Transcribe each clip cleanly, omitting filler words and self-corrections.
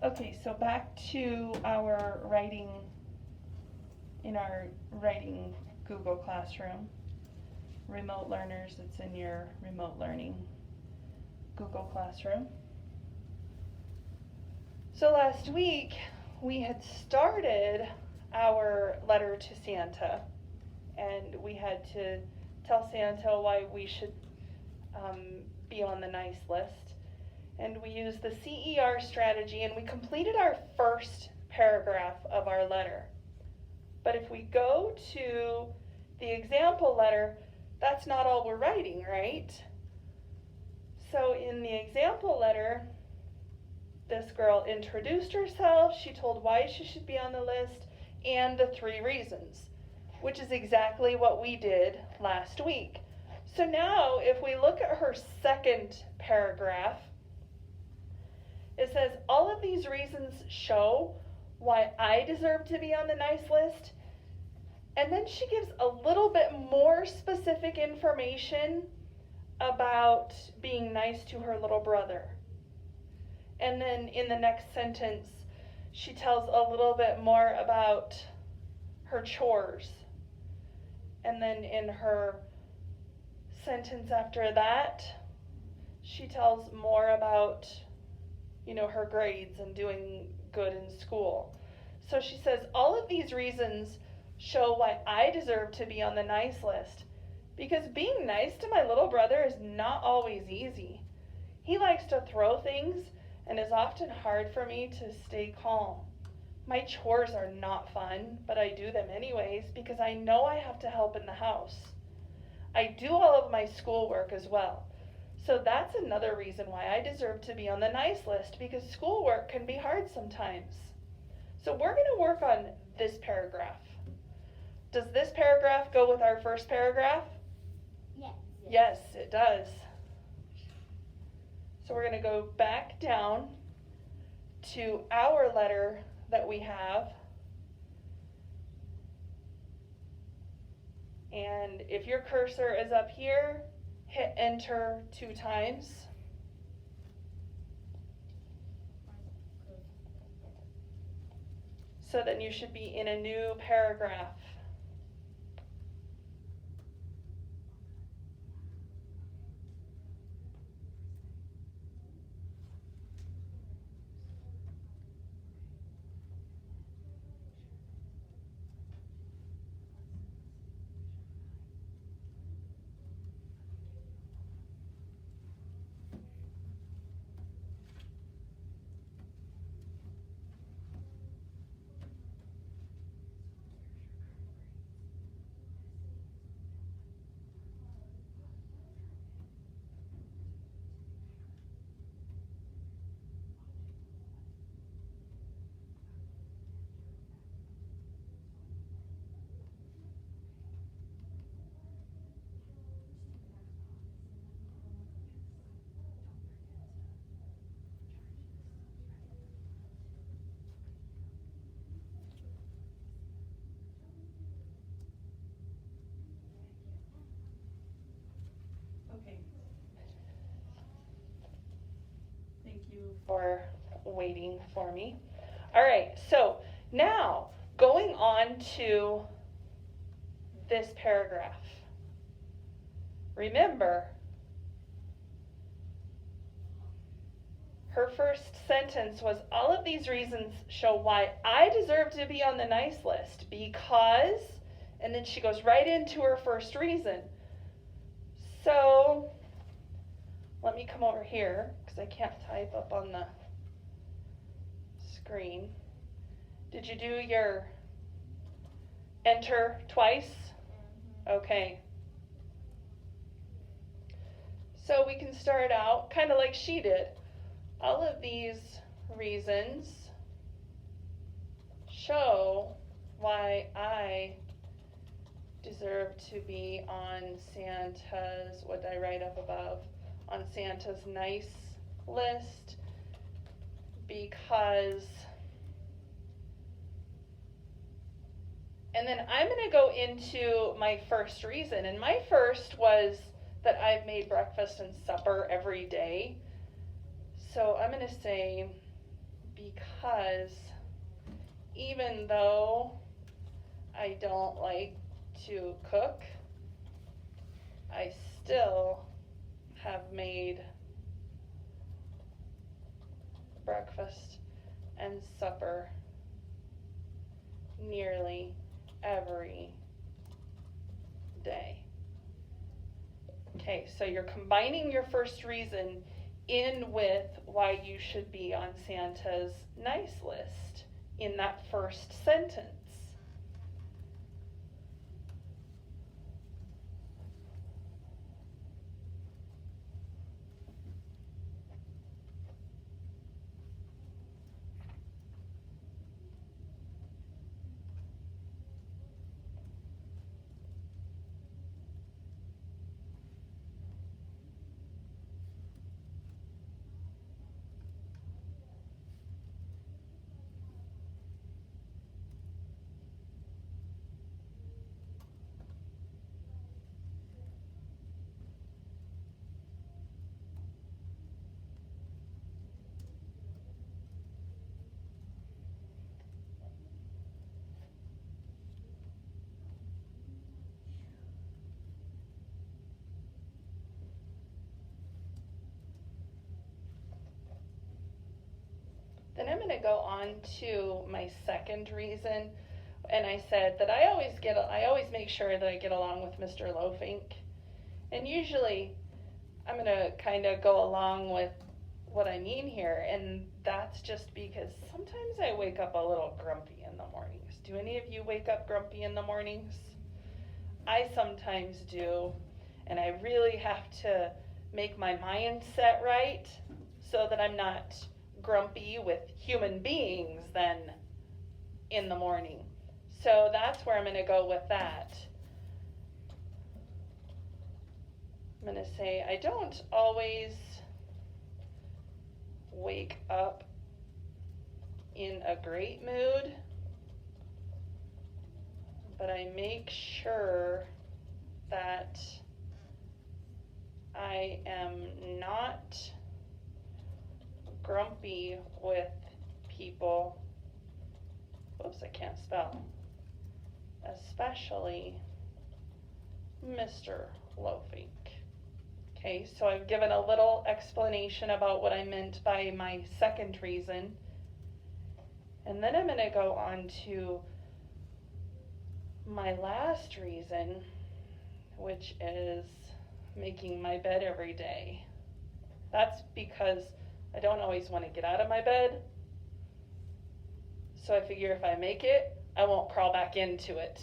Okay, so back to our writing, in our writing Google Classroom. Remote learners, it's in your remote learning Google Classroom. So last week we had started our letter to Santa, and we had to tell Santa why we should be on the nice list. And we used the CER strategy, and we completed our first paragraph of our letter. But if we go to the example letter, that's not all we're writing, right? So in the example letter, this girl introduced herself, she told why she should be on the list, and the 3 reasons, which is exactly what we did last week. So now if we look at her second paragraph, it says, all of these reasons show why I deserve to be on the nice list. And then she gives a little bit more specific information about being nice to her little brother. And then in the next sentence, she tells a little bit more about her chores. And then in her sentence after that, she tells more about her grades and doing good in school. So she says, all of these reasons show why I deserve to be on the nice list, because being nice to my little brother is not always easy. He likes to throw things and is often hard for me to stay calm. My chores are not fun, but I do them anyways because I know I have to help in the house. I do all of my schoolwork as well. So that's another reason why I deserve to be on the nice list, because schoolwork can be hard sometimes. So we're going to work on this paragraph. Does this paragraph go with our first paragraph? Yes. Yes, it does. So we're going to go back down to our letter that we have. And if your cursor is up here, hit enter 2 times. So then you should be in a new paragraph. Okay. Thank you for waiting for me. All right, so now going on to this paragraph. Remember, her first sentence was, all of these reasons show why I deserve to be on the nice list because, and then she goes right into her first reason. So let me come over here because I can't type up on the screen. Did you do your enter twice? Okay. So we can start out kind of like she did. All of these reasons show why I deserve to be on Santa's, what did I write up above? On Santa's nice list because, and then I'm going to go into my first reason. And my first was that I've made breakfast and supper every day. So I'm going to say because even though I don't like to cook, I still have made breakfast and supper nearly every day. Okay, so you're combining your first reason in with why you should be on Santa's nice list in that first sentence. Then I'm going to go on to my second reason, and I said that I always make sure that I get along with Mr. Loafink, and usually I'm going to kind of go along with what I mean here, and that's just because sometimes I wake up a little grumpy in the mornings. Do any of you wake up grumpy in the mornings? I sometimes do, and I really have to make my mindset right so that I'm not grumpy with human beings then in the morning. So that's where I'm going to go with that. I'm going to say I don't always wake up in a great mood, but I make sure that I am not grumpy with people. Oops, I can't spell. Especially Mr. Loafink. Okay, so I've given a little explanation about what I meant by my second reason. And then I'm going to go on to my last reason, which is making my bed every day. That's because I don't always want to get out of my bed. So I figure if I make it, I won't crawl back into it.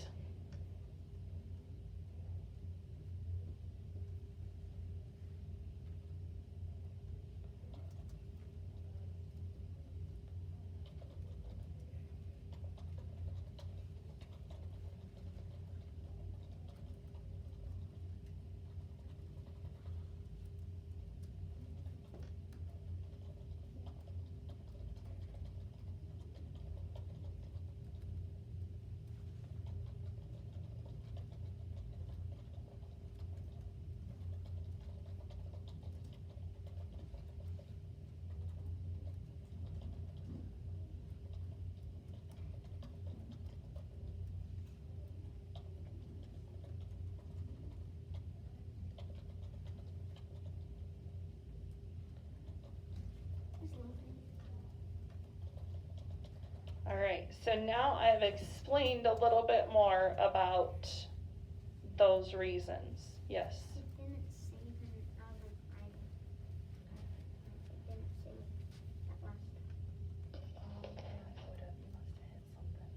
All right, so now I've explained a little bit more about those reasons. Yes? It didn't say the other item. It didn't say that last. Oh, yeah, I would have. You must have hit something.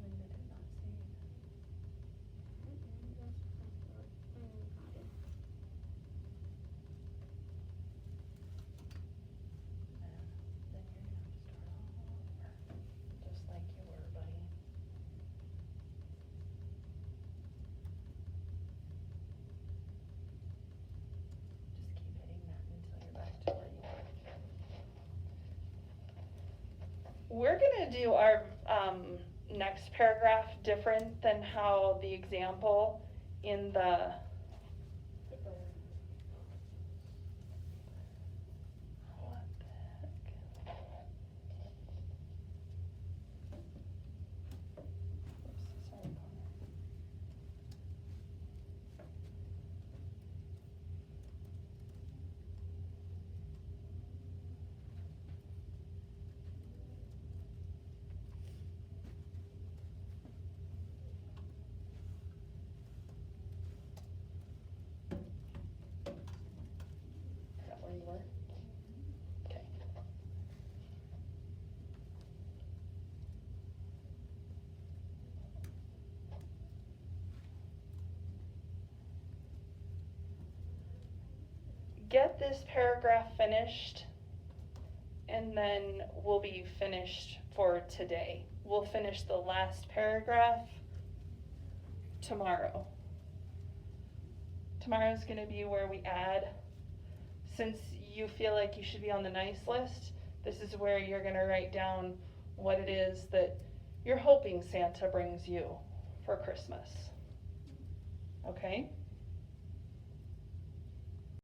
When did it not save? we're gonna do our next paragraph different than how the example in the what the heck? Oops, sorry, Connor. Is that where you were? Okay. Get this paragraph finished, and then we'll be finished for today. We'll finish the last paragraph tomorrow. Tomorrow's gonna be where we add, since you feel like you should be on the nice list, this is where you're gonna write down what it is that you're hoping Santa brings you for Christmas. Okay?